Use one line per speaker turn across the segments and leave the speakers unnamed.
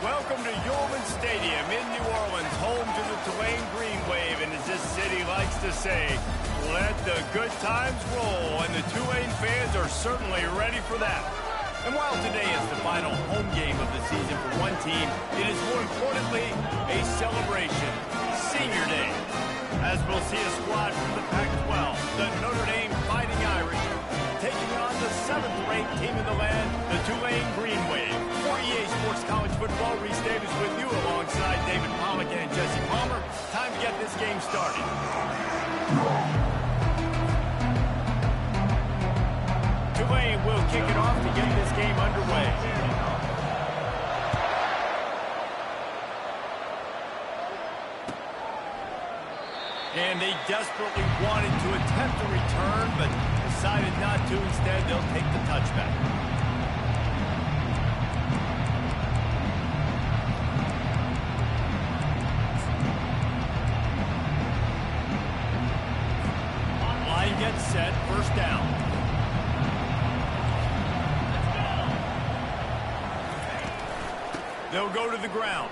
Welcome to Yulman Stadium in New Orleans, home to the Tulane Green Wave, and as this city likes to say, let the good times roll, and the Tulane fans are certainly ready for that. And while today is the final home game of the season for one team, it is more importantly a celebration, Senior Day, as we'll see a squad from the Pac-12, the Notre Dame Fighting Irish, taking on the 7th-ranked team in the land, the Tulane Green Wave. For EA Sports College Football, Reese Davis with you alongside David Pollack and Jesse Palmer. Time to get this game started. Tulane will kick it off to get this game underway. And they desperately wanted to attempt a return, but decided not to. Instead, they'll take the touchback. Line gets set, first down. They'll go to the ground.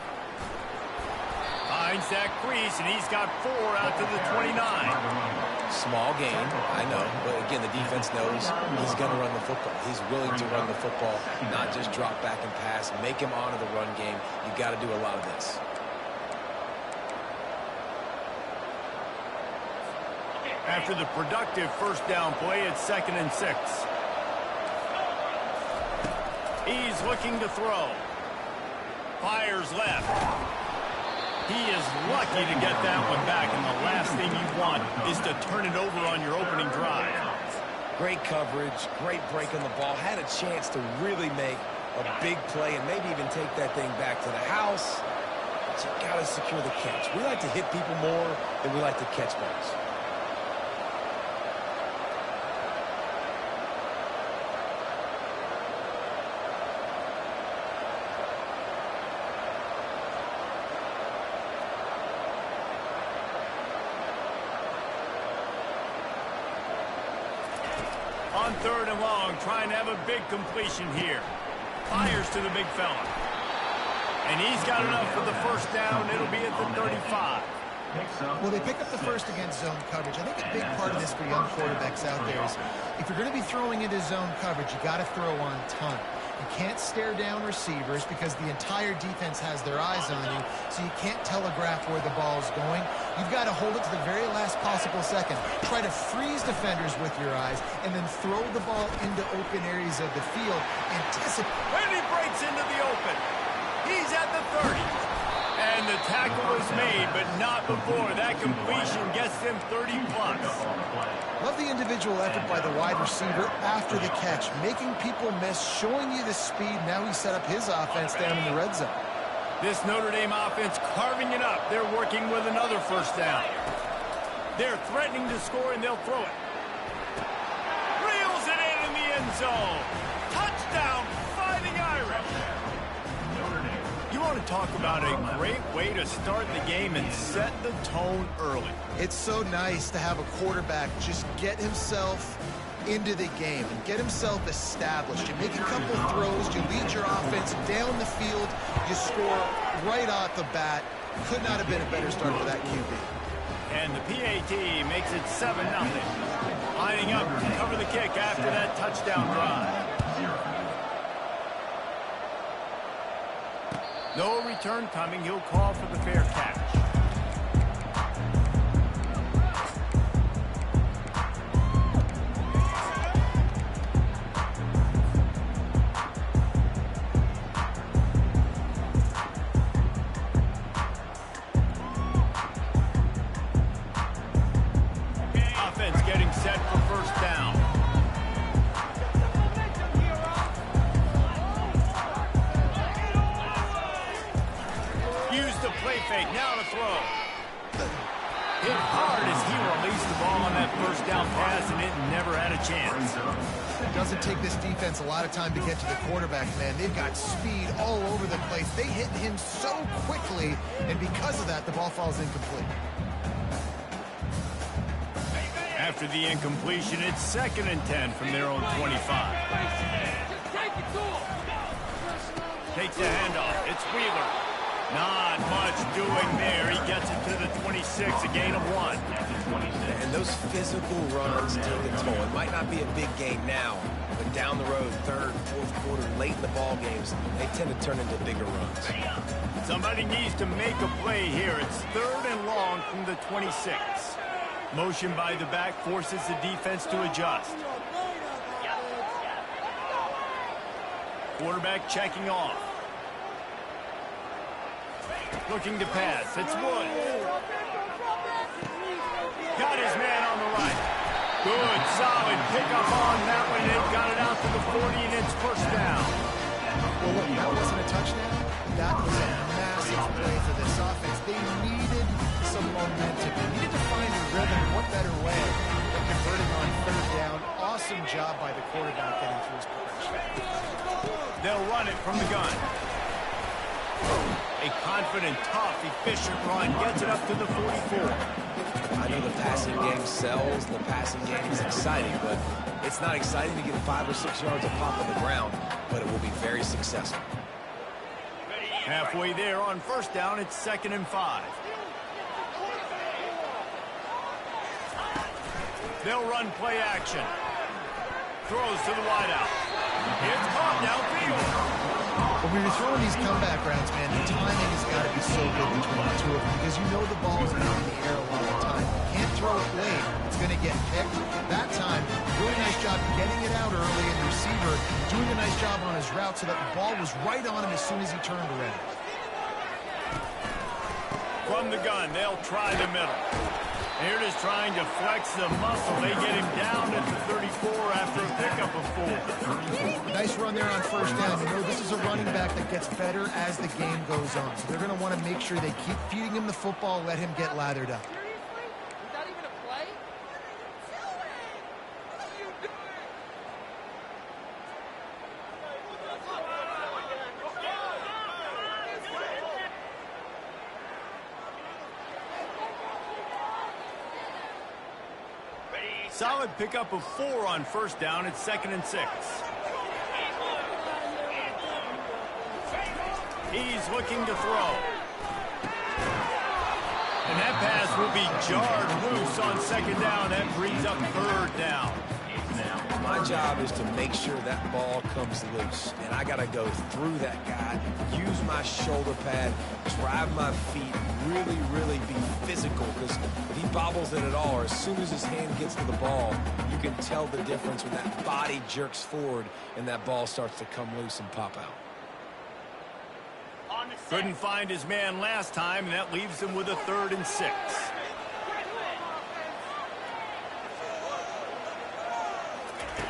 Finds that crease, and he's got 4 out to the 29.
Small gain, I know, but again, the defense knows he's going to run the football. He's willing to run the football, not just drop back and pass, make him honor the run game. You got to do a lot of this.
After the productive first down play, it's 2nd and 6. He's looking to throw. Fires left. He is lucky to get that one back, and the last thing you want is to turn it over on your opening drive.
Great coverage, great break on the ball. Had a chance to really make a big play and maybe even take that thing back to the house. But you got to secure the catch. We like to hit people more than we like to catch balls.
On 3rd and long, trying to have a big completion here. Fires to the big fella. And he's got enough for the first down. It'll be at the 35.
Well, they pick up the first against zone coverage. I think a big part of this for young quarterbacks out there is if you're going to be throwing into zone coverage, you got to throw on time. You can't stare down receivers because the entire defense has their eyes on you, so you can't telegraph where the ball is going. You've got to hold it to the very last possible second. Try to freeze defenders with your eyes and then throw the ball into open areas of the field. Anticipate.
And he breaks into the open. He's at the 30. And the tackle is made, but not before. That completion gets them 30-plus.
Love the individual effort by the wide receiver after the catch, making people miss, showing you the speed. Now he set up his offense down in the red zone.
This Notre Dame offense carving it up. They're working with another first down. They're threatening to score, and they'll throw it. Reels it in the end zone. Touchdown, Fighting Irish. You want to talk about a great way to start the game and set the tone early.
It's so nice to have a quarterback just get himself into the game and get himself established. You make a couple throws, you lead your offense down the field, you score right off the bat. Could not have been a better start for that QB.
And the PAT makes it 7-0. Lining up to cover the kick after that touchdown drive. No return coming. He'll call for the fair catch. Offense getting set for first down. Use the play fake, now to throw. Hit hard as he released the ball on that first down pass, and it never had a chance.
It doesn't take this defense a lot of time to get to the quarterback, man. They've got speed all over the place. They hit him so quickly, and because of that, the ball falls incomplete.
After the incompletion, it's 2nd and 10 from their own 25. Takes the handoff. It's Wheeler. Not much doing there. He gets it to the 26, a gain of 1.
And those physical runs take a toll. It might not be a big game now, but down the road, third, fourth quarter, late in the ball games, they tend to turn into bigger runs.
Somebody needs to make a play here. It's 3rd and long from the 26. Motion by the back forces the defense to adjust. Quarterback checking off. Looking to pass. It's Woods. Got his man on the right. Good, solid pickup on that one. They've got it out to the 40, and it's first down.
Well, look, that wasn't a touchdown. That was a massive play for this offense. They needed some momentum. They needed to find a rhythm. What better way than converting on 3rd down? Awesome job by the quarterback getting through his progression.
They'll run it from the gun. A confident, tough, efficient run gets it up to the 44.
I know the passing game sells, the passing game is exciting, but it's not exciting to get 5 or 6 yards of pop on the ground, but it will be very successful.
Halfway there on first down, it's 2nd and 5. They'll run play action. Throws to the wideout. It's caught downfield.
When you're throwing these comeback routes, man, the timing has got to be so good between the two of them because you know the ball is going to be in the air a lot of the time. You can't throw it late. It's going to get picked. That time, really nice job getting it out early, and the receiver doing a nice job on his route so that the ball was right on him as soon as he turned around.
From the gun, they'll try the middle. They're just trying to flex the muscle. They get him down at the 34 after a pickup of 4.
Nice run there on first down. You know, this is a running back that gets better as the game goes on. So they're going to want to make sure they keep feeding him the football, let him get lathered up.
Is that even a play?
Solid pickup of 4 on first down. It's 2nd and 6. He's looking to throw. And that pass will be jarred loose on 2nd down. That brings up 3rd down.
My job is to make sure that ball comes loose, and I got to go through that guy, use my shoulder pad, drive my feet, really be physical, because if he bobbles it at all, or as soon as his hand gets to the ball, you can tell the difference when that body jerks forward and that ball starts to come loose and pop out.
Couldn't find his man last time, and that leaves him with a 3rd and 6.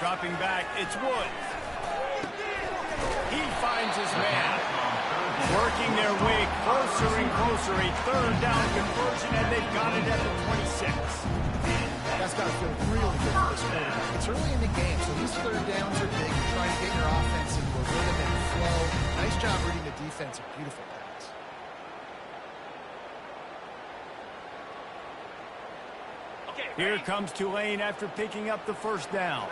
Dropping back, it's Woods. He finds his man. Working their way closer and closer. A 3rd down conversion, and they've got it at the 26.
That's got to feel really good for this quarterback. It's early in the game, so these 3rd downs are big. You're trying to get your offense into a rhythm and flow. Nice job reading the defense. A beautiful pass.
Here comes Tulane after picking up the first down.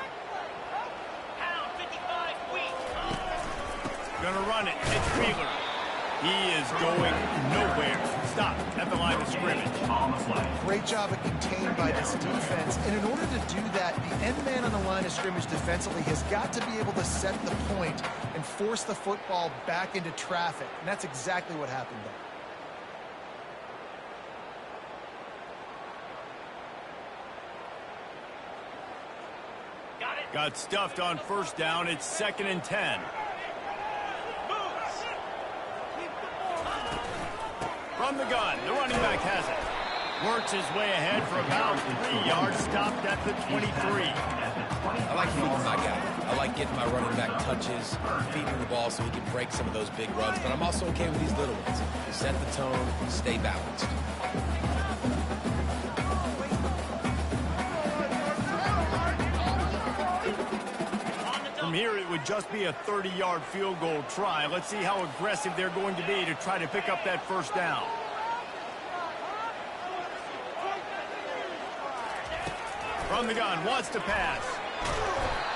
Gonna run it. It's Wheeler. He is going nowhere. Stop at the line of scrimmage.
Great job of contained by this defense. And in order to do that, the end man on the line of scrimmage defensively has got to be able to set the point and force the football back into traffic. And that's exactly what happened there.
Got stuffed on first down. It's 2nd and 10. From the gun, the running back has it. Works his way ahead for about 3 yards, stopped at the 23.
I like feeding my guy. I like getting my running back touches, feeding the ball so he can break some of those big runs, but I'm also okay with these little ones. Set the tone, stay balanced.
From here, it would just be a 30-yard field goal try. Let's see how aggressive they're going to be to try to pick up that first down. From the gun, wants to pass.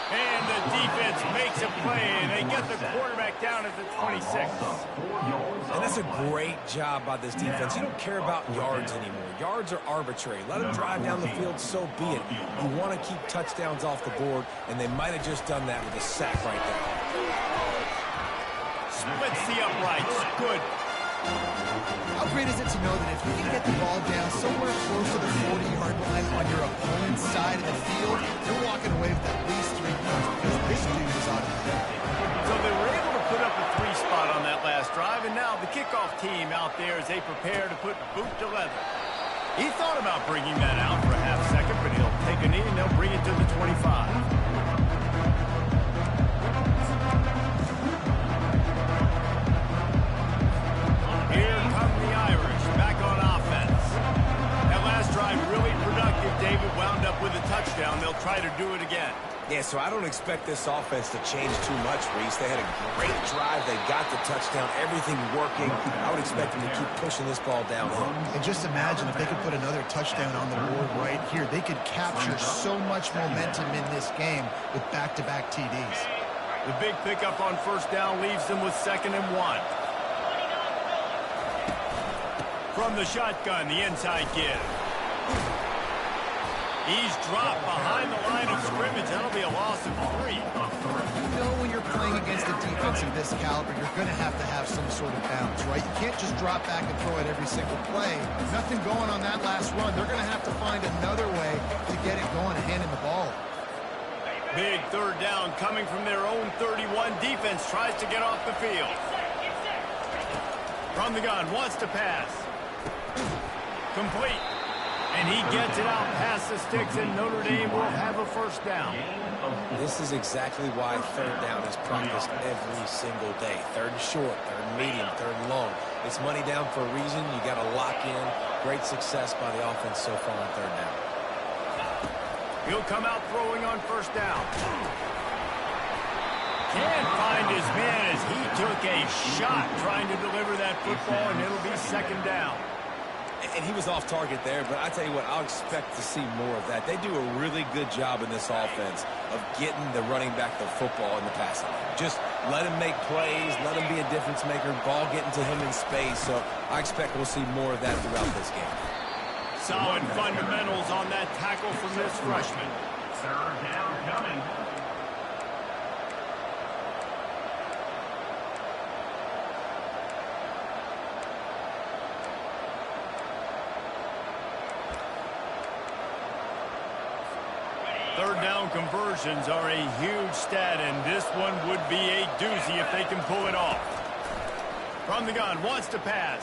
And the defense makes a play, and they get the quarterback down at the 26.
And that's a great job by this defense. You don't care about yards anymore. Yards are arbitrary. Let them drive down the field, so be it. You want to keep touchdowns off the board, and they might have just done that with a sack right there.
Splits the uprights. Good.
How great is it to know that if you can get the ball down somewhere close to the 40-yard line on your opponent's side of the field, you're walking away with at least 3 points because this dude is out of the ball.
So they were able to put up a 3 spot on that last drive, and now the kickoff team out there as they prepare to put boot to leather. He thought about bringing that out for a half second, but he'll take a knee and they'll bring it to the 25. Here come the Irish, back on offense. That last drive really productive. David wound up with a touchdown. They'll try to do it again.
Yeah, so I don't expect this offense to change too much, Reese. They had a great drive. They got the touchdown, everything working. I would expect them to keep pushing this ball downhill.
And just imagine if they could put another touchdown on the board right here. They could capture so much momentum in this game with back-to-back TDs.
The big pickup on first down leaves them with 2nd and 1. From the shotgun, the inside give. He's dropped behind the line of scrimmage. That'll be a loss of 3.
You know when you're playing against a defense of this caliber, you're going to have some sort of bounce, right? You can't just drop back and throw it every single play. Nothing going on that last run. They're going to have to find another way to get it going and handing the ball.
Big 3rd down coming from their own 31. Defense tries to get off the field. From the gun, wants to pass. Complete. And he gets it out past the sticks, and Notre Dame will have a first down.
This is exactly why 3rd down is practiced every single day. 3rd and short, 3rd and medium, 3rd and long. It's money down for a reason. You got to lock in. Great success by the offense so far on 3rd down.
He'll come out throwing on first down. Can't find his man as he took a shot trying to deliver that football, and it'll be 2nd down.
And he was off target there, but I tell you what, I'll expect to see more of that. They do a really good job in this offense of getting the running back the football in the passing game. Just let him make plays, let him be a difference maker, ball getting to him in space. So I expect we'll see more of that throughout this game.
Solid fundamentals on that tackle from this freshman.
3rd down coming.
Third down conversions are a huge stat, and this one would be a doozy if they can pull it off. From the gun, wants to pass.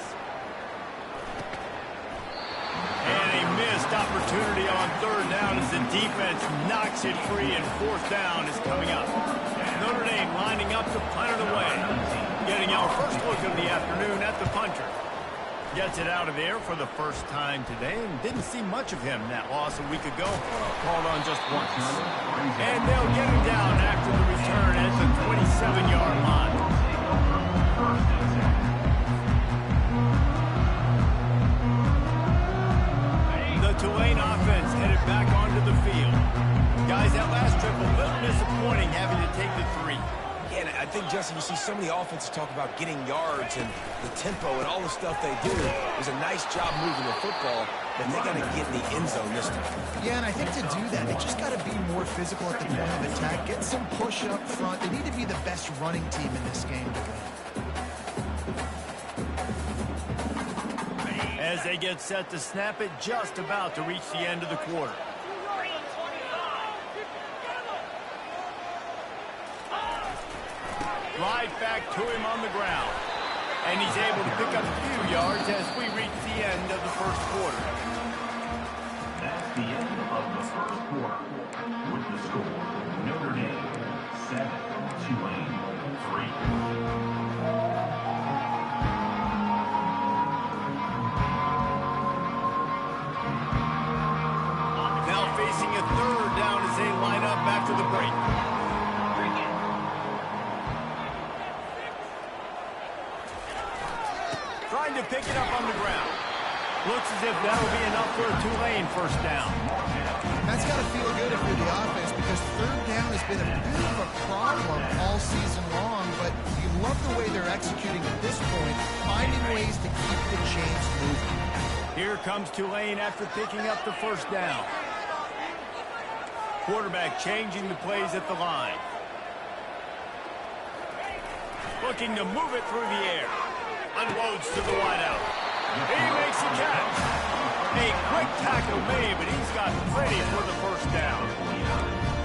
And a missed opportunity on 3rd down as the defense knocks it free, and 4th down is coming up. Notre Dame lining up to punt it away. Getting our first look of the afternoon at the punter. Gets it out of there for the first time today, and didn't see much of him. That loss a week ago, called on just once. And they'll get him down after the return at the 27-yard line. The Tulane offense headed back onto the field. Guys, that last trip a little disappointing, having to take the 3.
And I think, Jesse, you see so many offenses talk about getting yards and the tempo and all the stuff they do. It was a nice job moving the football, but they got to get in the end zone this time.
Yeah, and I think to do that, they just got to be more physical at the point of attack, get some push up front. They need to be the best running team in this game to win.
As they get set to snap it, just about to reach the end of the quarter. Slide back to him on the ground. And he's able to pick up a few yards as we reach the end of the first quarter.
That's the end of the first quarter. With the score, Notre Dame 7, Tulane 3.
Now facing a 3rd down as they line up after the break. Trying to pick it up on the ground. Looks as if that'll be enough for a Tulane first down.
That's got to feel good if you're the offense, because third down has been a bit of a problem all season long, but you love the way they're executing at this point, finding ways to keep the chains moving.
Here comes Tulane after picking up the first down. Quarterback changing the plays at the line. Looking to move it through the air. Unloads to the wideout. He makes a catch. A quick tackle made, but he's got plenty for the first down.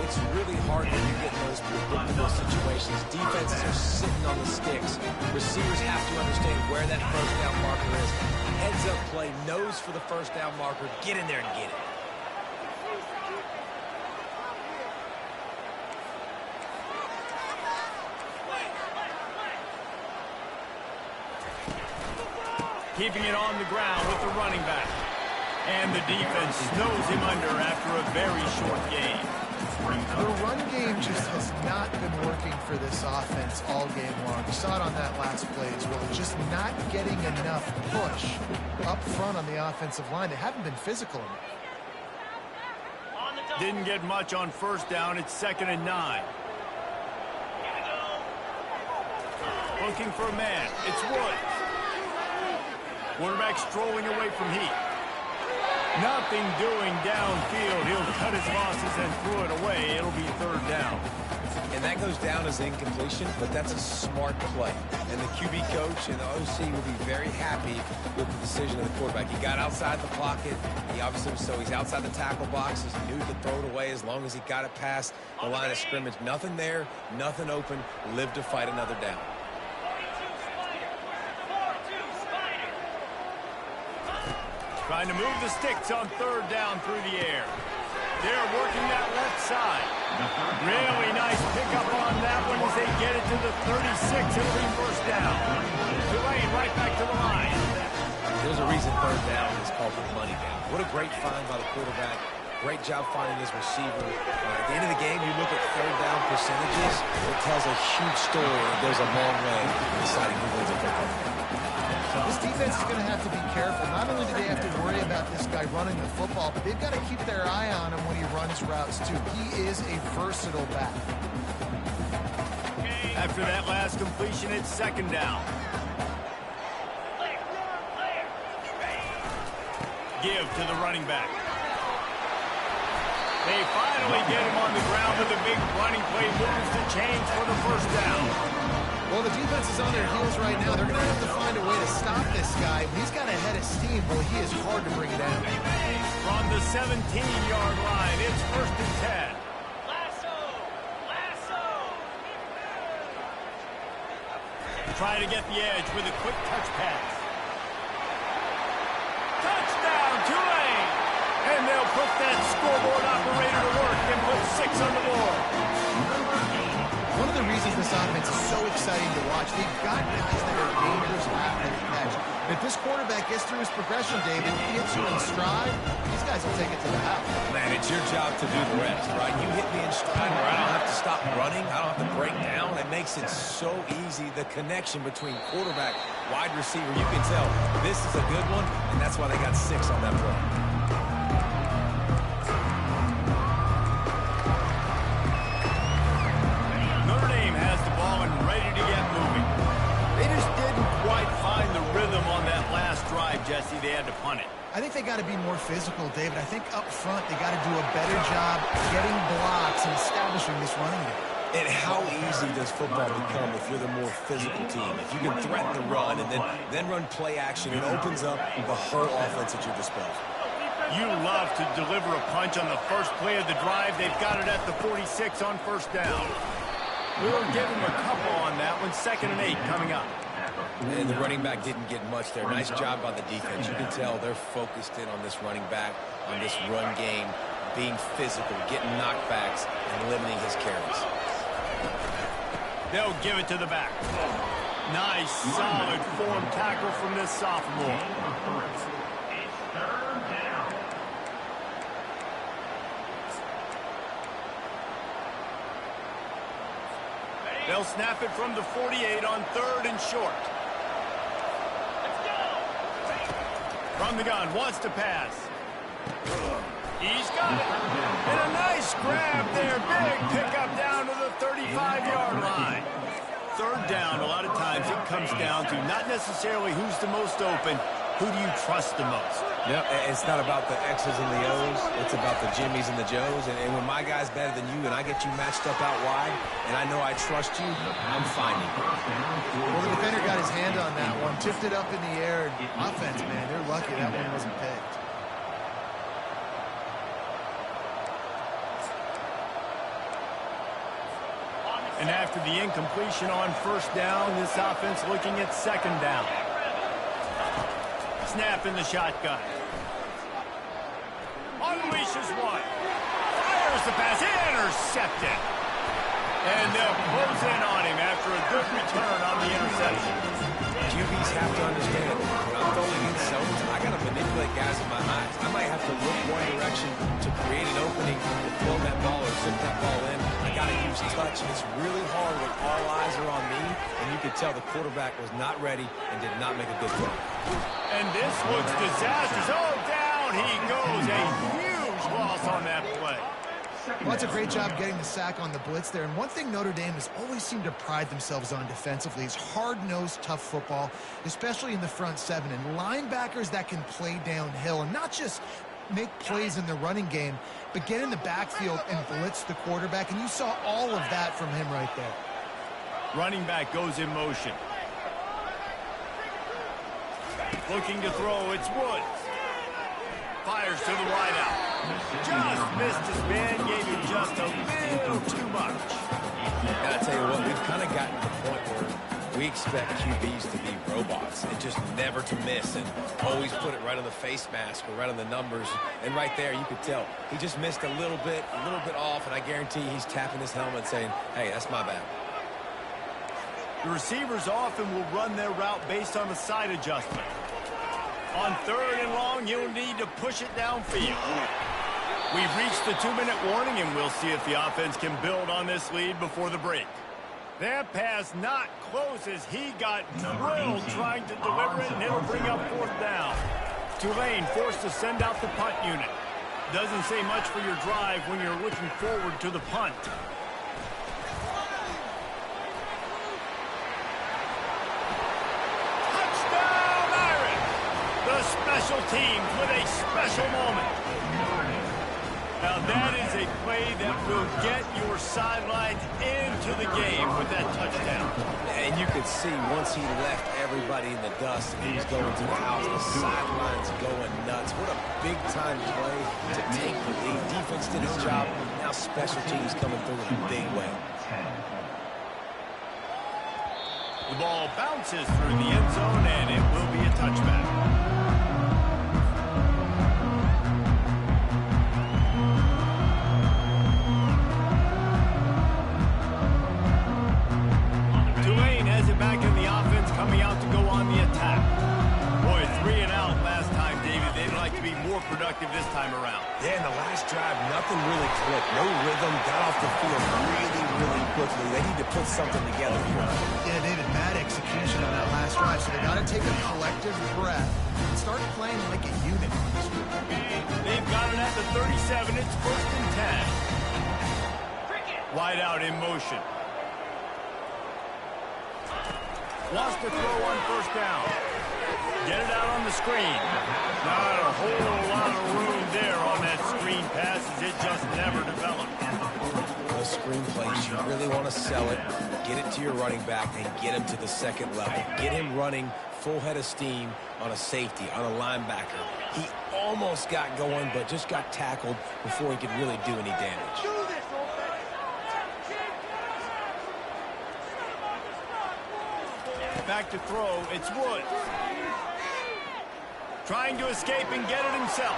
It's really hard when you get in those predictable situations. Defenses are sitting on the sticks. Receivers have to understand where that first down marker is. Heads up play, nose for the first down marker. Get in there and get it.
Keeping it on the ground with the running back. And the defense snows him under after a very short game.
The run game just has not been working for this offense all game long. You saw it on that last play as well. Just not getting enough push up front on the offensive line. They haven't been physical enough.
Didn't get much on first down. It's 2nd and 9. Looking for a man. It's Woods. Quarterback strolling away from heat. Nothing doing downfield. He'll cut his losses and throw it away. It'll be 3rd down.
And that goes down as incompletion, but that's a smart play. And the QB coach and the OC will be very happy with the decision of the quarterback. He got outside the pocket. He obviously, so he's outside the tackle boxes. He knew to throw it away as long as he got it past the line of scrimmage. Nothing there, nothing open. Live to fight another down.
Trying to move the sticks on 3rd down through the air. They're working that left side. Really nice pickup on that one as they get it to the 36. It'll be 1st down. Tulane right back to the line.
There's a reason 3rd down is called the money down. What a great find by the quarterback. Great job finding his receiver. At the end of the game, you look at 3rd down percentages. It tells a huge story. It goes a long way in deciding who wins a football game.
This defense is going to have to be careful. Not only do they have to worry about this guy running the football, but they've got to keep their eye on him when he runs routes, too. He is a versatile back.
After that last completion, it's 2nd down. Give to the running back. They finally get him on the ground with a big running play. Moves the chains for the 1st down.
Well, the defense is on their heels right now. They're going to have to find a way to stop this guy. He's got a head of steam. Well, he is hard to bring down.
From the 17-yard line, it's 1st and 10. Trying to get the edge with a quick touch pass. Touchdown, Tulane! And they'll put that scoreboard operator to work and put 6 on the board.
One of the reasons this offense is so exciting to watch, they've got guys that are dangerous after the catch. If this quarterback gets through his progression, David, he hits you in stride, these guys will take it to the house.
Man, it's your job to do the rest, right? You hit me in stride where I don't have to stop running. I don't have to break down. It makes it so easy, the connection between quarterback, wide receiver. You can tell this is a good one, and that's why they got 6 on that play.
Jesse, they had to punt it.
I think they got to be more physical, David. I think up front they got to do a better job getting blocks and establishing this running game.
And how easy does football become if you're the more physical team? If you can threaten the run and then run play action, it opens up the whole offense at your disposal.
You love to deliver a punch on the first play of the drive. They've got it at the 46 on 1st down. We'll give them a couple on that one. 2nd and 8 coming up.
And the running back didn't get much there. Nice job by the defense. You can tell they're focused in on this running back, on this run game, being physical, getting knockbacks, and limiting his carries.
They'll give it to the back. Nice, solid form tackle from this sophomore. They'll snap it from the 48 on 3rd and short. From the gun, wants to pass. He's got it. And a nice grab there. Big pickup down to the 35-yard line. Third down, a lot of times it comes down to not necessarily who's the most open, who do you trust the most?
Yep, it's not about the X's and the O's. It's about the Jimmies and the Joes. And when my guy's better than you and I get you matched up out wide and I know I trust you, I'm finding you.
Well, the defender got his hand on that one, tipped it up in the air. Offense, man, they're lucky that one wasn't picked.
And after the incompletion on first down, this offense looking at second down. Snap in the shotgun. Unleashes one. Fires the pass. Intercepted. And they'll close in on him after a good return on the interception.
QBs have to understand, when I'm throwing in zones, I got to manipulate guys with my eyes. I might have to look one direction to create an opening to throw that ball or zip that ball in. I got to use touch. It's really hard when all eyes are on me, and you could tell the quarterback was not ready and did not make a good throw.
And this looks disastrous. Oh, down he goes. A huge loss on that play.
Well, that's a great job getting the sack on the blitz there. And one thing Notre Dame has always seemed to pride themselves on defensively is hard-nosed, tough football, especially in the front seven. And linebackers that can play downhill and not just make plays in the running game, but get in the backfield and blitz the quarterback. And you saw all of that from him right there.
Running back goes in motion. Looking to throw, it's Woods. Fires to the wideout. Just missed his man, gave him just a little too much.
And I tell you what, we've kind of gotten to the point where we expect QBs to be robots and just never to miss and always put it right on the face mask or right on the numbers. And right there, you could tell he just missed a little bit off, and I guarantee he's tapping his helmet saying, hey, that's my bad.
The receivers often will run their route based on the side adjustment. On third and long, you'll need to push it downfield. We've reached the 2-minute warning, and we'll see if the offense can build on this lead before the break. That pass not close as he got drilled trying to deliver it, and it'll bring up fourth down. Tulane forced to send out the punt unit. Doesn't say much for your drive when you're looking forward to the punt. Special teams with a special moment. Now that is a play that will get your sidelines into the game with that touchdown.
And you could see once he left everybody in the dust and he was going to the house, the sidelines going nuts. What a big-time play to take the lead. Defense did its job. Now special teams coming through in a big way.
The ball bounces through the end zone, and it will be a touchback. Tulane has it back in the offense, coming out to go on the attack. Boy, 3 and out last time, David. They'd like to be more productive this time around.
Yeah, in the last drive, nothing really clicked. No rhythm, got off the field really quickly. They need to put something together here.
Yeah, David, bad execution on that last drive, so they got to take a collective breath and start playing like a unit.
They've got it at the 37. It's 1st and 10. Wide out in motion. Lost the throw on first down. Get it out on the screen. Not a whole lot of room there on that screen pass as it just never developed.
Those screen plays, you really want to sell it, get it to your running back, and get him to the second level. Get him running full head of steam on a safety, on a linebacker. He almost got going, but just got tackled before he could really do any damage.
Back to throw, it's Woods. Trying to escape and get it himself.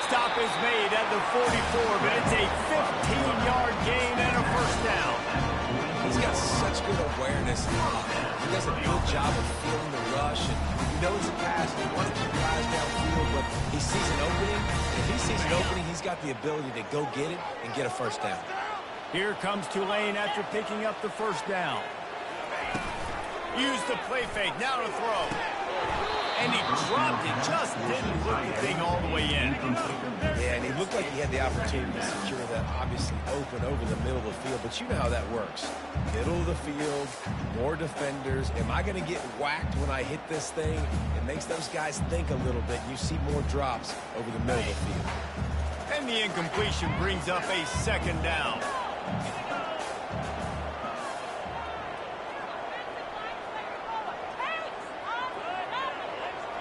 Stop is made at the 44, but it's a 15-yard gain and a first down.
He's got such good awareness. He does a good job of feeling the rush. And he knows the pass. He wants to keep guys downfield, but he sees an opening. And if he sees an opening, he's got the ability to go get it and get a first down.
Here comes Tulane after picking up the first down. Use the play fake, now to throw. And he dropped it, just didn't look the thing all the way in.
Yeah, and he looked like he had the opportunity to secure that obviously open over the middle of the field, but you know how that works. Middle of the field, more defenders. Am I going to get whacked when I hit this thing? It makes those guys think a little bit. You see more drops over the middle of the field.
And the incompletion brings up a second down.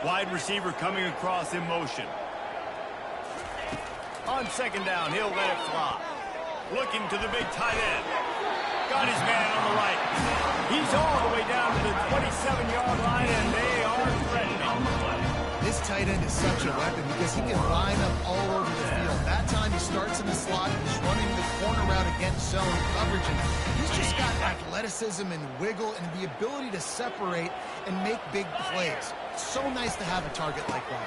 Wide receiver coming across in motion. On second down, he'll let it fly. Looking to the big tight end. Got his man on the right. He's all the way down to the 27-yard line, and they are threatening.
This tight end is such a weapon because he can line up all over the field. That time he starts in the slot, he's running the corner route against zone coverage, and he's just got athleticism and wiggle and the ability to separate and make big plays. It's so nice to have a target like that.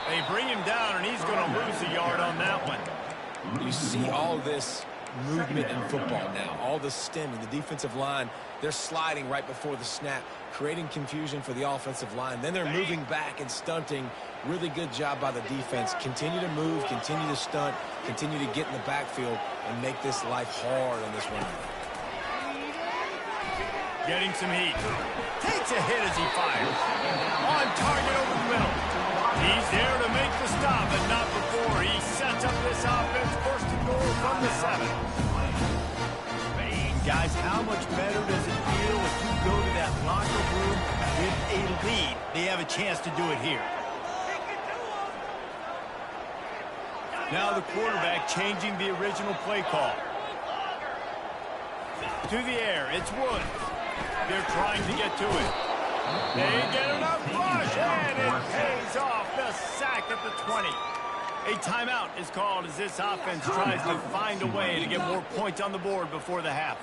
They bring him down, and he's going to lose a yard on that one.
You see all this movement in football now, all the stemming, the defensive line, they're sliding right before the snap, creating confusion for the offensive line. Then they're moving back and stunting. Really good job by the defense. Continue to move, continue to stunt, continue to get in the backfield and make this life hard on this run.
Getting some heat. Takes a hit as he fires. On target over the middle. He's there to make the stop, but not before he sets up this offense first and goal from the 7. And guys, how much better does it feel if you go to that locker room with a lead? They have a chance to do it here. Now the quarterback changing the original play call. To the air, it's Woods. They're trying to get to it. They get enough rush, and it pays off. The sack at the 20. A timeout is called as this offense tries to find a way to get more points on the board before the half.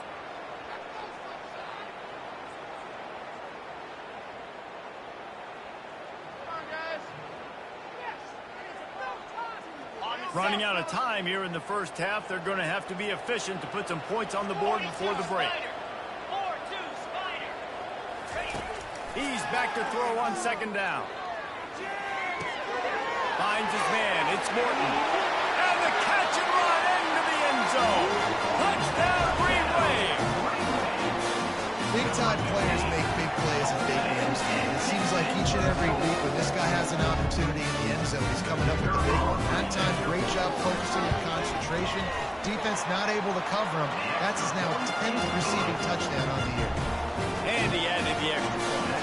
Running out of time here in the first half. They're going to have to be efficient to put some points on the board before the break. He's back to throw on second down. Finds his man. It's Morton. And the catch and run into the end zone. Touchdown, Green Wave.
Big-time players make big plays in big games. It seems like each and every week when this guy has an opportunity in the end zone, he's coming up with a big one. That time, great job focusing on concentration. Defense not able to cover him. That's his now 10th receiving touchdown on the year.
And he added the extra point.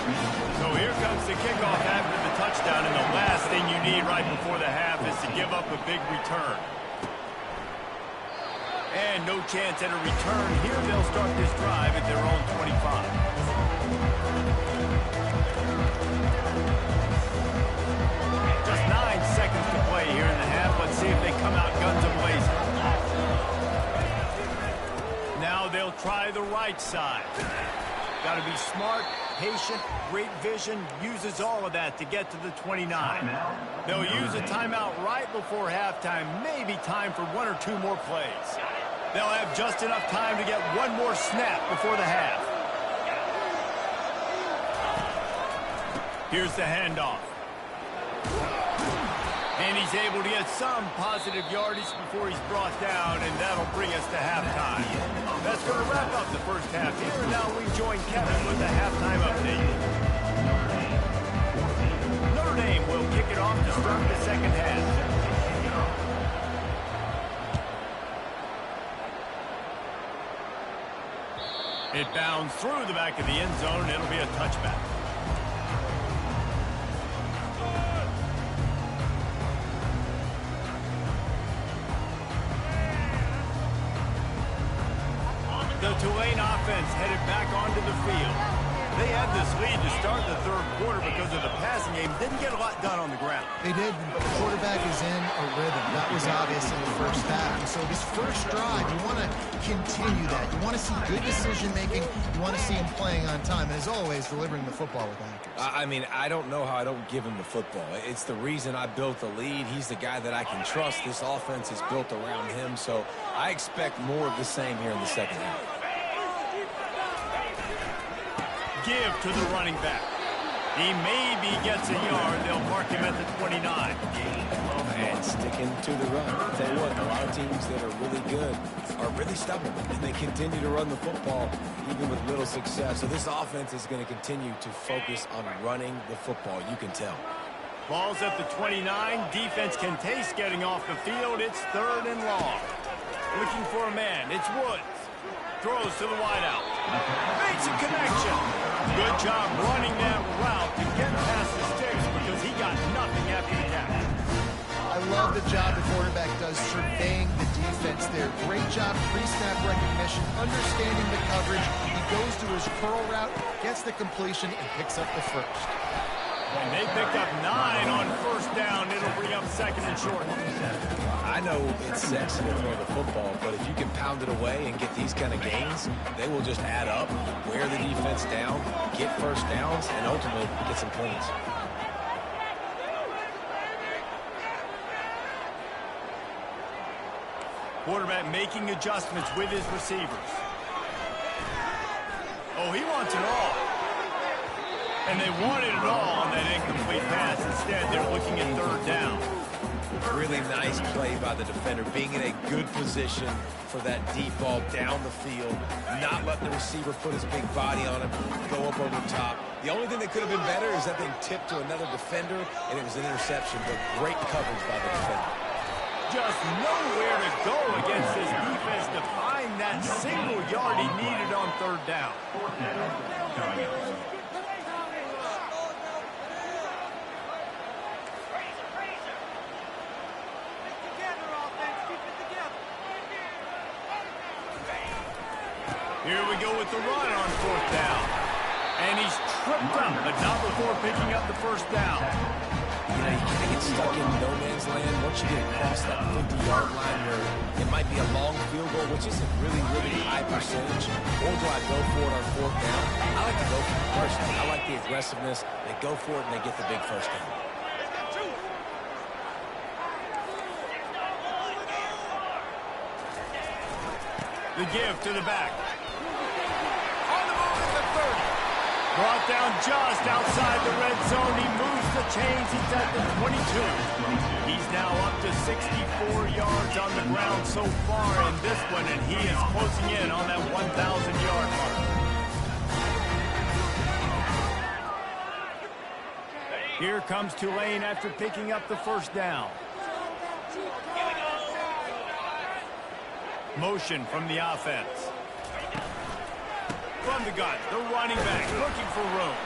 So here comes the kickoff after the touchdown, and the last thing you need right before the half is to give up a big return. And no chance at a return. Here they'll start this drive at their own 25. Just 9 seconds to play here in the half. Let's see if they come out guns a-blazing. Now they'll try the right side. Got to be smart, patient, great vision, uses all of that to get to the 29. They'll use a timeout right before halftime, maybe time for 1 or 2 more plays. They'll have just enough time to get one more snap before the half. Here's the handoff. And he's able to get some positive yardage before he's brought down, and that'll bring us to halftime. That's going to wrap up the first half here. And now we join Kevin with the halftime update. Notre Dame will kick it off to start the second half. It bounds through the back of the end zone, and it'll be a touchback. The Tulane offense headed back onto the field. They had this lead to start the third quarter because of the passing game. Didn't get a lot done on the ground.
They did, but the quarterback is in a rhythm. That was obvious in the first half. And so this first drive, you want to continue that. You want to see good decision-making. You want to see him playing on time. And as always, delivering the football with accuracy.
I mean, I don't know how I don't give him the football. It's the reason I built the lead. He's the guy that I can trust. This offense is built around him. So I expect more of the same here in the second half.
Give to the running back. He maybe gets a yard. They'll mark him at the 29.
And sticking to the run. I'll tell you what, a lot of teams that are really good are really stubborn, and they continue to run the football even with little success. So this offense is going to continue to focus on running the football. You can tell.
Ball's at the 29. Defense can taste getting off the field. It's 3rd and long. Looking for a man. It's Woods. Throws to the wideout. Makes a connection. Good job running that route to get past the sticks because he got nothing after the catch.
I love the job the quarterback does surveying the defense there. Great job pre-snap recognition, understanding the coverage. He goes to his curl route, gets the completion, and picks up the first.
And they picked up 9 on 1st down. It'll bring up 2nd and short.
I know it's sexy to throw the football, but if you can pound it away and get these kind of gains, they will just add up, wear the defense down, get 1st downs, and ultimately get some points.
Quarterback making adjustments with his receivers. Oh, he wants it all. And they wanted it all on that incomplete pass. Instead, they're looking at 3rd down.
Really nice play by the defender, being in a good position for that deep ball down the field, not letting the receiver put his big body on him, go up over the top. The only thing that could have been better is that thing tipped to another defender, and it was an interception, but great coverage by the defender.
Just nowhere to go against this defense to find that single yard he needed on 3rd down.
4th down. Giants.
Here we go with the run on 4th down. And he's tripped up, but not before picking up the 1st down.
You know, you kind of get stuck in no man's land once you get across that 50-yard line where it might be a long field goal, which is a really, really high percentage. Or do I go for it on 4th down? I like to go for it personally. I like the aggressiveness. They go for it, and they get the big 1st down.
The give to the back. On the move at the 30. Brought down just outside the red zone. He moves the chains. He's at the 22. He's now up to 64 yards on the ground so far in this one, and he is closing in on that 1,000-yard mark. Here comes Tulane after picking up the 1st down. Motion from the offense. From the gun, the running back looking for room.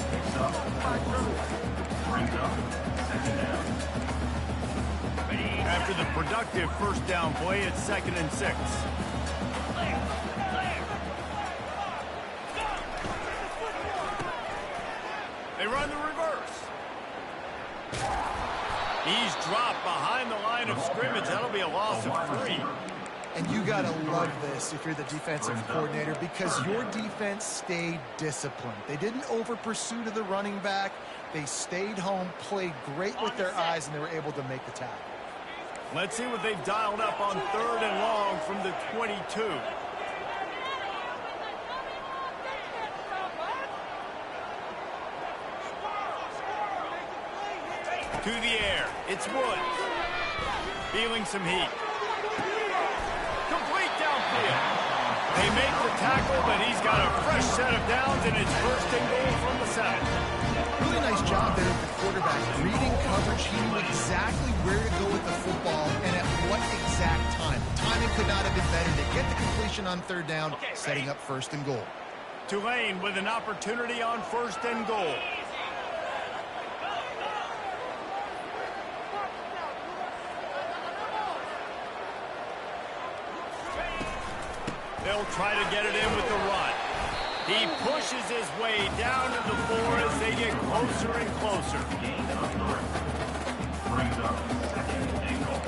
Picks up. Brings up 2nd down.
After the productive 1st down play, it's 2nd and 6. They run the reverse. He's dropped behind the line of scrimmage. That'll be a loss of 3.
And you got to love this if you're the defensive coordinator because your defense stayed disciplined. They didn't over-pursue to the running back. They stayed home, played great with their eyes, and they were able to make the tackle.
Let's see what they've dialed up on 3rd and long from the 22. To the air, it's Woods. Feeling some heat. Complete downfield. They make the tackle, but he's got a fresh set of downs, and it's 1st and goal from the 7.
Really nice job there with the quarterback. Reading coverage, he knew exactly where to go with the football and at what exact time. The timing could not have been better to get the completion on 3rd down, setting up 1st and goal.
Tulane with an opportunity on 1st and goal. They'll try to get it in with the run. He pushes his way down to the 4 as they get closer and closer.
Brings up 2nd and goal.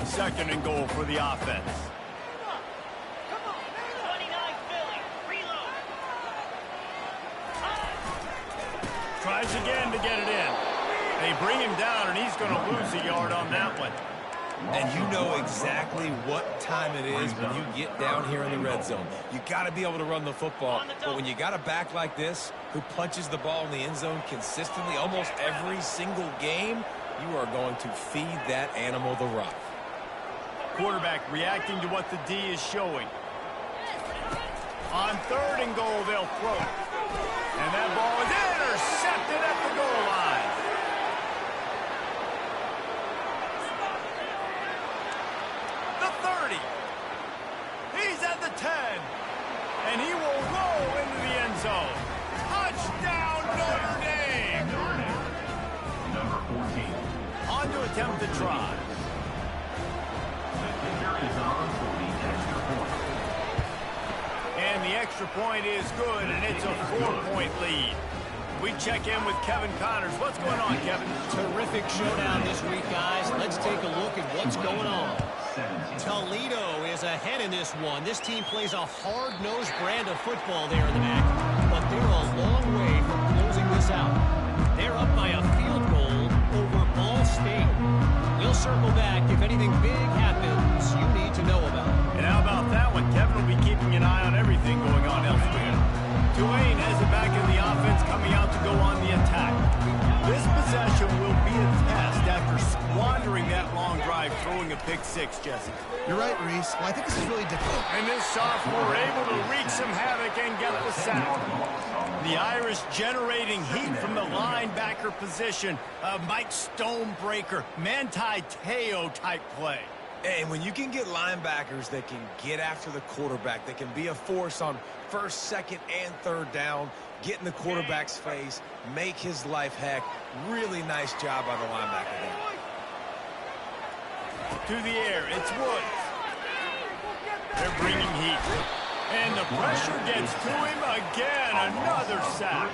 2nd and goal for the offense. Tries again to get it in. They bring him down, and he's going to lose a yard on that one.
And you know exactly what time it is when you get down here in the red zone. You got to be able to run the football. But when you got a back like this who punches the ball in the end zone consistently almost every single game, you are going to feed that animal the rock.
Quarterback reacting to what the D is showing. On 3rd and goal, they'll throw it. And that ball is intercepted at the goal line. The 30. He's at the 10. And he will roll into the end zone. Touchdown, Notre Dame.
Number 14.
On to attempt the try.
The kicker is on for the extra point.
And the extra point is good, and it's a 4-point lead. We check in with Kevin Connors. What's going on, Kevin?
Terrific showdown this week, guys. Let's take a look at what's going on. Toledo is ahead in this one. This team plays a hard-nosed brand of football there in the back, but they're a long way from closing this out. They're up by a field goal over Ball State. We'll circle back if anything big happens you need to know about.
And how about that one? Kevin will be keeping an eye on everything going on elsewhere. Tulane has it back in the offense, coming out to go on the attack. This possession will be a test after squandering that long drive, throwing a pick six, Jesse.
You're right, Reese. Well, I think this is really difficult.
And this sophomore able to wreak some havoc and get the sack. The Irish generating heat from the linebacker position. Mike Stonebreaker, Manti Te'o type play.
And when you can get linebackers that can get after the quarterback, that can be a force on 1st, 2nd, and 3rd down, get in the quarterback's face, make his life heck. Really nice job by the linebacker there.
To the air, it's Woods. They're bringing heat. And the pressure gets to him again. Another sack.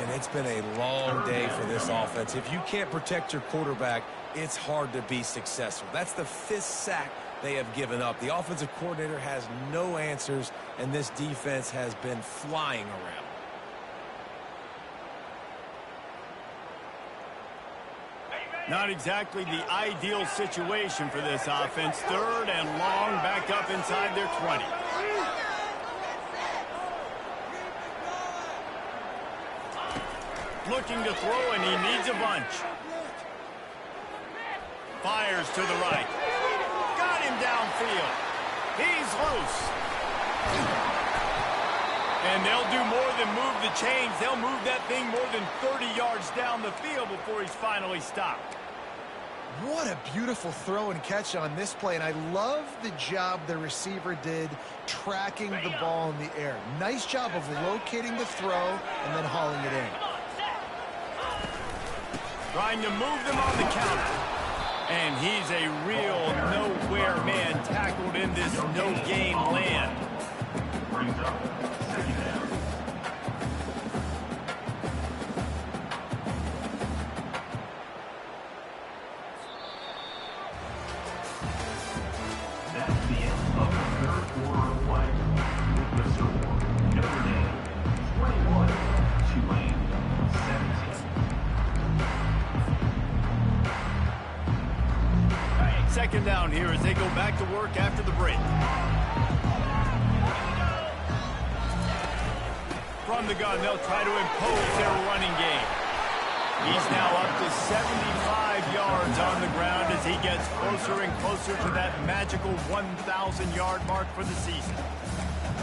And it's been a long day for this offense. If you can't protect your quarterback, it's hard to be successful. That's the 5th sack they have given up. The offensive coordinator has no answers, and this defense has been flying around.
Not exactly the ideal situation for this offense. 3rd and long, back up inside their 20. Looking to throw, and he needs a bunch. Fires to the right. Got him downfield. He's loose. And they'll do more than move the chains. They'll move that thing more than 30 yards down the field before he's finally stopped.
What a beautiful throw and catch on this play, and I love the job the receiver did tracking the ball in the air. Nice job of locating the throw and then hauling it in.
Trying to move them on the counter. And he's a real nowhere man tackled in this no-game land.
Brings up 2nd down. That's the end of the 3rd quarter of play. With the score, Notre Dame 21, Tulane 17.
2nd down here as they go back to work after the break. From the gun, they'll try to impose their running game. He's now up to 75 yards on the ground as he gets closer and closer to that magical 1,000-yard mark for the season.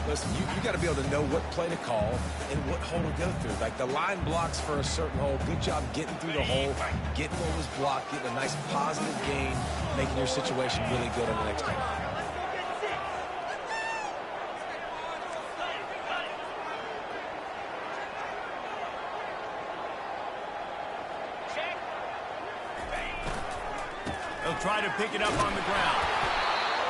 Listen, you got to be able to know what play to call and what hole to go through. Like the line blocks for a certain hole. Good job getting through the hole, getting what was blocked, getting a nice positive gain, making your situation really good on the next time.
They'll try to pick it up on the ground.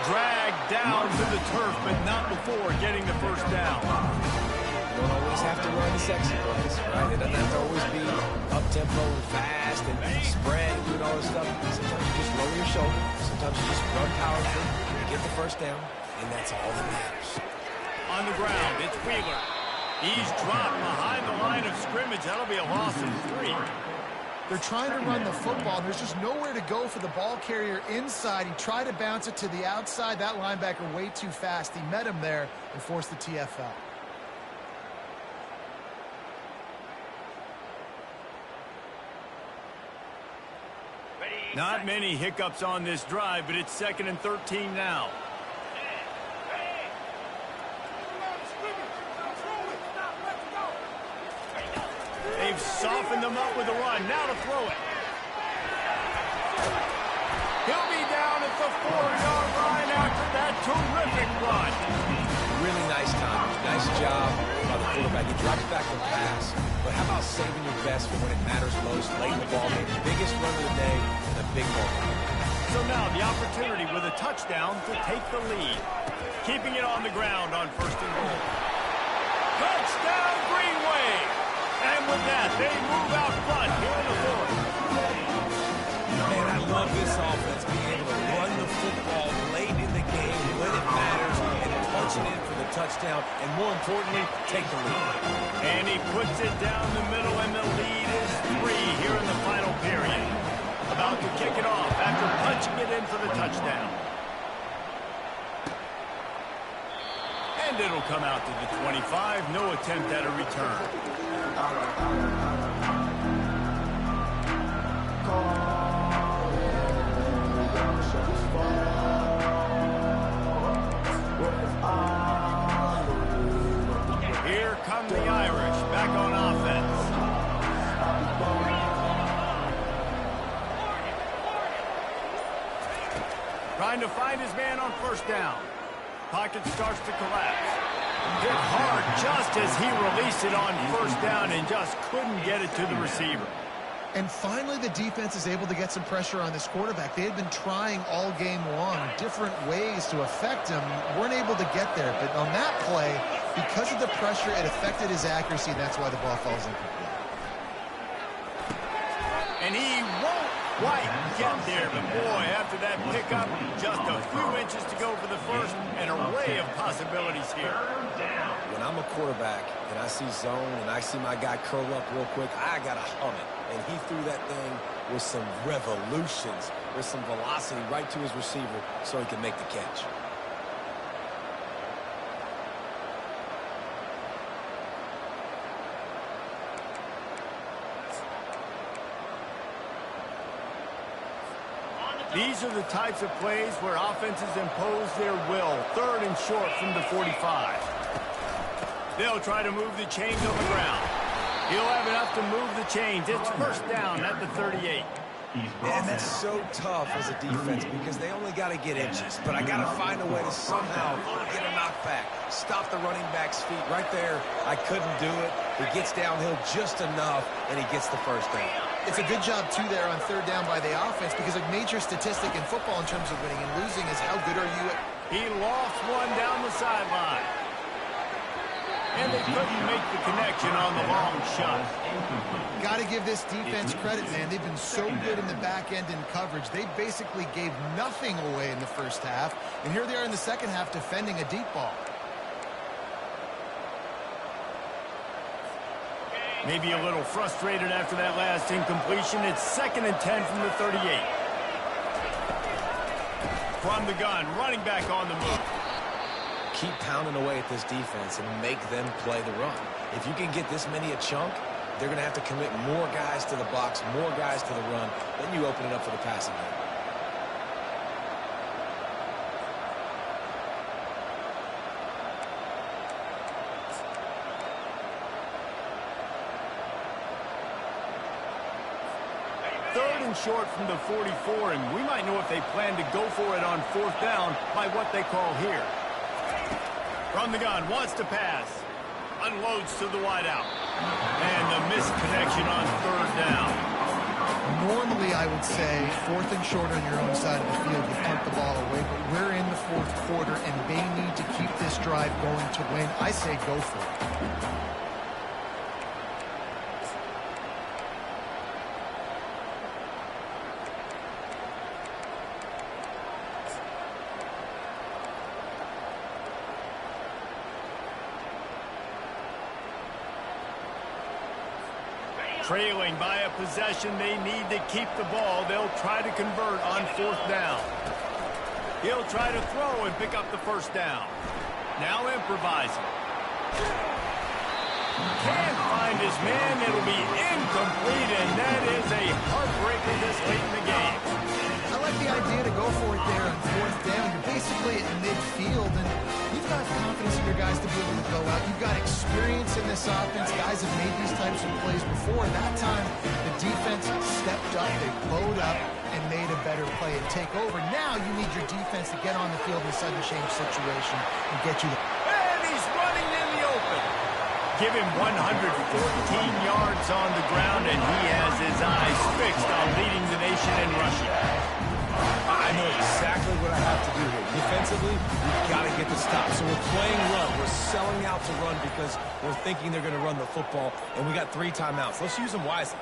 Dragged down to the turf, but not before getting the 1st down.
You don't always have to run the sexy plays, right? It doesn't have to always be up-tempo and fast and spread and doing all this stuff. Sometimes you just lower your shoulder. Sometimes you just run powerfully and get the 1st down, and that's all that matters.
On the ground, it's Wheeler. He's dropped behind the line of scrimmage. That'll be a loss of 3.
They're trying to run the football, and there's just nowhere to go for the ball carrier inside. He tried to bounce it to the outside. That linebacker way too fast. He met him there and forced the TFL.
Not many hiccups on this drive, but it's 2nd and 13 now. They've softened them up with a run. Now to throw it. He'll be down at the 4-yard line after that terrific run.
Really nice time. Nice job by the quarterback. He drops back the pass. But how about saving your best for when it matters most? Late in the ball game. Biggest run of the day and a big moment.
So now the opportunity with a touchdown to take the lead. Keeping it on the ground on 1st and goal. Touchdown, Green Wave! And with that, they move out front here in the 4th.
Man, I love this offense being able to run the football late in the game when it matters and punch it in for the touchdown, and more importantly, take the lead.
And he puts it down the middle, and the lead is 3 here in the final period. About to kick it off after punching it in for the touchdown. And it'll come out to the 25. No attempt at a return. Here come the Irish back on offense. Trying to find his man on 1st down. Pocket starts to collapse. Hit hard just as he released it on 1st down and just couldn't get it to the receiver.
And finally, the defense is able to get some pressure on this quarterback. They had been trying all game long different ways to affect him. Weren't able to get there. But on that play, because of the pressure, it affected his accuracy. That's why the ball falls incomplete.
And he won't quite get there. But, boy, after that pickup, just a few inches to go for the first. An array of possibilities here.
When I'm a quarterback and I see zone and I see my guy curl up real quick, I got to hum it. And he threw that thing with some revolutions, with some velocity right to his receiver so he can make the catch.
These are the types of plays where offenses impose their will. 3rd and short from the 45. They'll try to move the chains on the ground. He'll have enough to move the chains. It's 1st down at the 38.
Man, that's so tough as a defense because they only got to get inches. But I got to find a way to somehow get a knockback. Stop the running back's feet right there. I couldn't do it. He gets downhill just enough, and he gets the 1st down.
It's a good job, too, there on 3rd down by the offense because a major statistic in football in terms of winning and losing is how good are you at...
He lost one down the sideline. And they couldn't make the connection on the long shot.
Got to give this defense credit, man. They've been so good in the back end in coverage. They basically gave nothing away in the 1st half. And here they are in the 2nd half defending a deep ball.
Maybe a little frustrated after that last incompletion. It's 2nd and 10 from the 38. From the gun, running back on the move.
Keep pounding away at this defense and make them play the run. If you can get this many a chunk, they're going to have to commit more guys to the box, more guys to the run. Then you open it up for the passing game.
Short from the 44, and we might know if they plan to go for it on 4th down by what they call here. From the gun, wants to pass. Unloads to the wideout. And the missed connection on 3rd down.
Normally, I would say 4th and short on your own side of the field, you punt the ball away, but we're in the 4th quarter, and they need to keep this drive going to win. I say go for it.
Trailing by a possession, they need to keep the ball. They'll try to convert on 4th down. He'll try to throw and pick up the 1st down. Now improvising. Can't find his man. It'll be incomplete, and that is a heartbreaker this late in the game.
I like the idea to go for it there on 4th down. You're basically at midfield, and you've got confidence in your guys to be able to go out. You've got experience in this offense. Guys have made these types of plays before. That time, the defense stepped up. They bowed up and made a better play and take over. Now you need your defense to get on the field in a sudden change situation and get you the...
And he's running in the open. Give him 114 yards on the ground, and he has his eyes fixed on leading the nation in rushing.
I know exactly what I have to do here. Defensively, we've got to get the stop. So we're playing run. We're selling out to run because we're thinking they're going to run the football, and we got 3 timeouts. Let's use them wisely.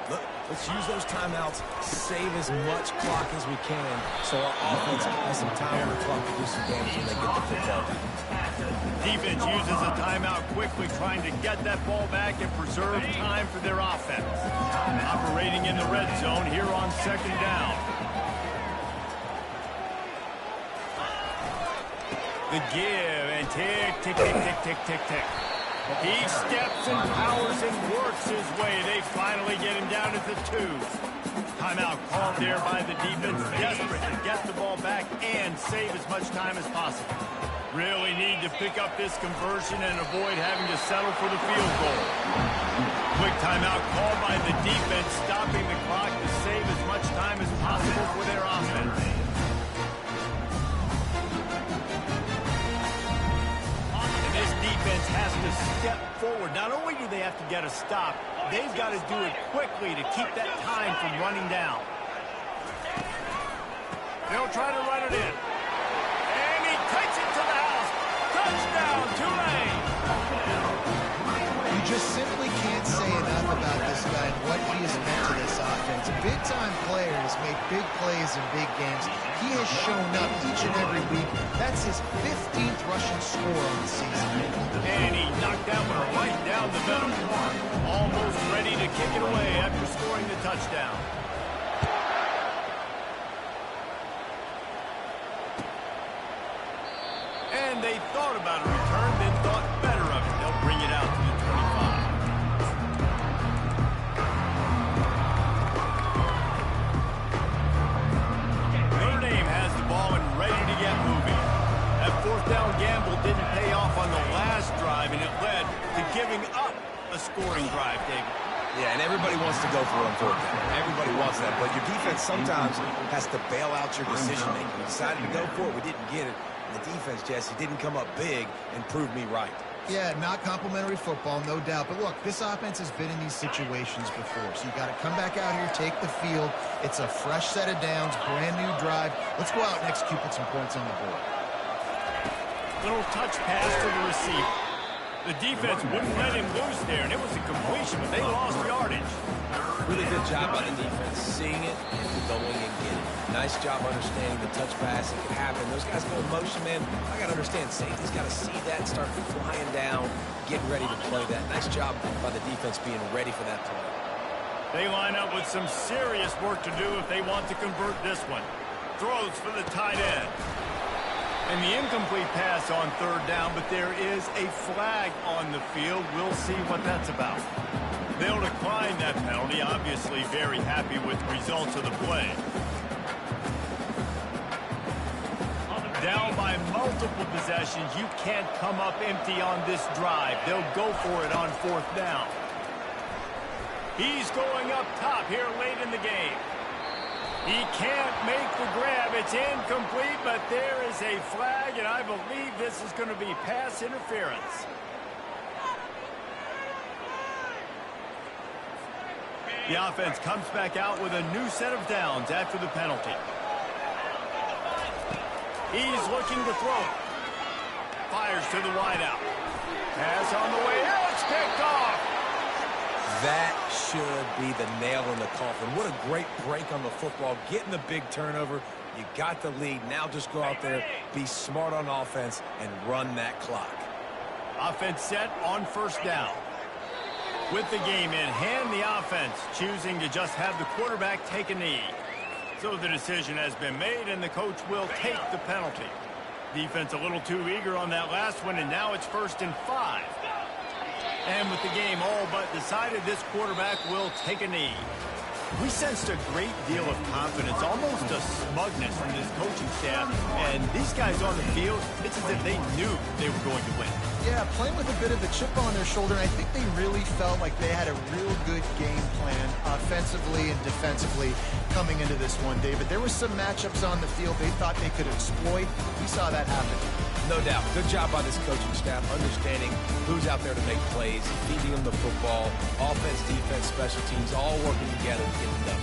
Let's use those timeouts, save as much clock as we can so our offense has some time on the clock to do some damage when they get the football back.
Defense uses a timeout quickly, trying to get that ball back and preserve time for their offense. Operating in the red zone here on 2nd down. The give and tick, tick, tick, tick, tick, tick, tick. He steps and powers and works his way. They finally get him down at the 2. Timeout called there by the defense, desperate to get the ball back and save as much time as possible. Really need to pick up this conversion and avoid having to settle for the field goal. Quick timeout called by the defense, stopping the clock to save as much time as possible for their offense. And this defense has to step forward. Not only do they have to get a stop, they've got to do it quickly to keep that time from running down. They'll try to run it in. And he takes it to the house. Touchdown, Tulane!
You just simply can't say enough about this guy and what he has meant to this offense. Big-time players make big plays in big games. He has shown up each and every week. That's his 15th rushing score on the season.
And he knocked that one right down the middle. Almost ready to kick it away after scoring the touchdown. And they thought about a return, then thought better of it. They'll bring it out to the 25. Notre Dame has the ball and ready to get moving. That 4th down gamble didn't pay off on the last drive, and it led to giving up a scoring drive, David.
Yeah, and everybody wants to go for it on 4th down. Everybody wants that, but your defense sometimes has to bail out your decision-making. We decided to go for it. We didn't get it. The defense, Jesse, didn't come up big and prove me right.
Yeah, not complimentary football, no doubt. But look, this offense has been in these situations before. So you got to come back out here, take the field. It's a fresh set of downs, brand new drive. Let's go out and execute, put some points on the board.
Little touch pass to the receiver. The defense wouldn't let him loose there, and it was a completion, but they lost yardage.
Really good job by the defense, seeing it and going and getting it. Nice job understanding the touch pass. It can happen. Those guys go in motion, man. I got to understand, safety's got to see that, start flying down, getting ready to play that. Nice job by the defense being ready for that play.
They line up with some serious work to do if they want to convert this one. Throws for the tight end. And the incomplete pass on 3rd down, but there is a flag on the field. We'll see what that's about. They'll decline that penalty, obviously very happy with the results of the play. Down by multiple possessions, you can't come up empty on this drive. They'll go for it on 4th down. He's going up top here late in the game. He can't make the grab. It's incomplete, but there is a flag, and I believe this is going to be pass interference. The offense comes back out with a new set of downs after the penalty. He's looking to throw. Fires to the wideout. Pass on the way. It's picked off.
That should be the nail in the coffin. What a great break on the football. Getting the big turnover. You got the lead. Now just go out there, be smart on offense, and run that clock.
Offense set on 1st down. With the game in hand, the offense choosing to just have the quarterback take a knee. So the decision has been made, and the coach will take the penalty. Defense a little too eager on that last one, and now it's 1st and 5. And with the game all but decided, this quarterback will take a knee. We sensed a great deal of confidence, almost a smugness from this coaching staff. And these guys on the field, it's as if they knew they were going to win.
Yeah, playing with a bit of a chip on their shoulder. And I think they really felt like they had a real good game plan offensively and defensively coming into this one, David. There were some matchups on the field they thought they could exploit. We saw that happen.
No doubt. Good job by this coaching staff, understanding who's out there to make plays, feeding them the football, offense, defense, special teams, all working together to get it done.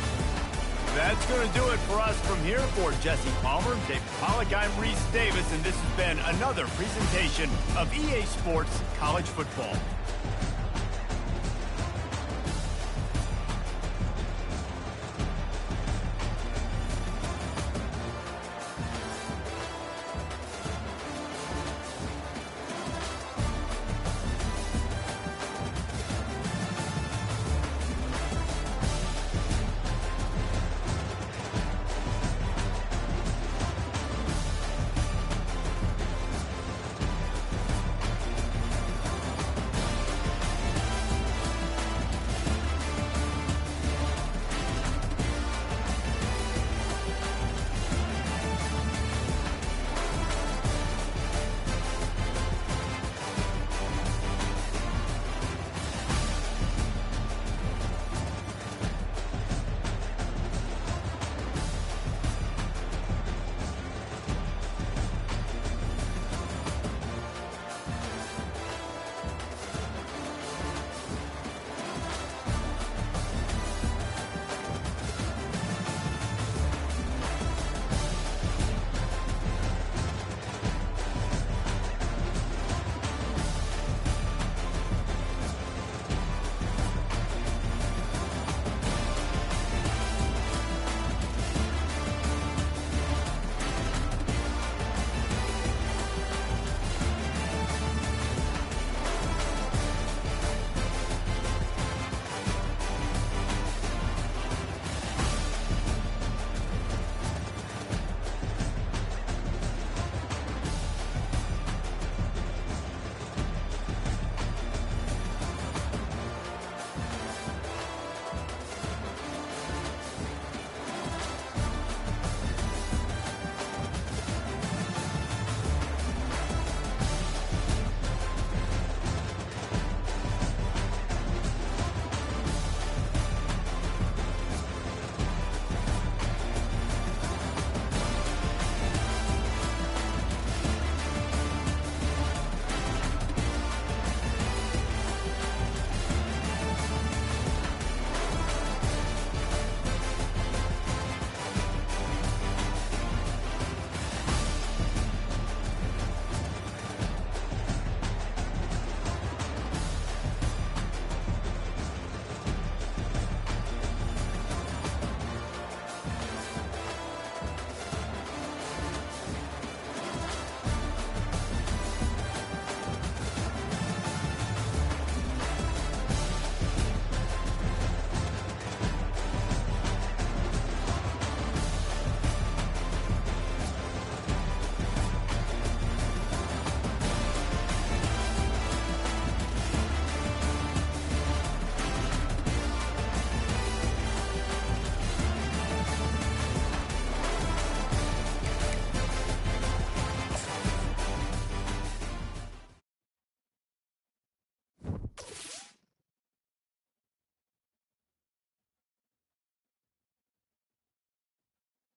That's going to do it for us from here. For Jesse Palmer, David Pollack, I'm Reese Davis, and this has been another presentation of EA Sports College Football.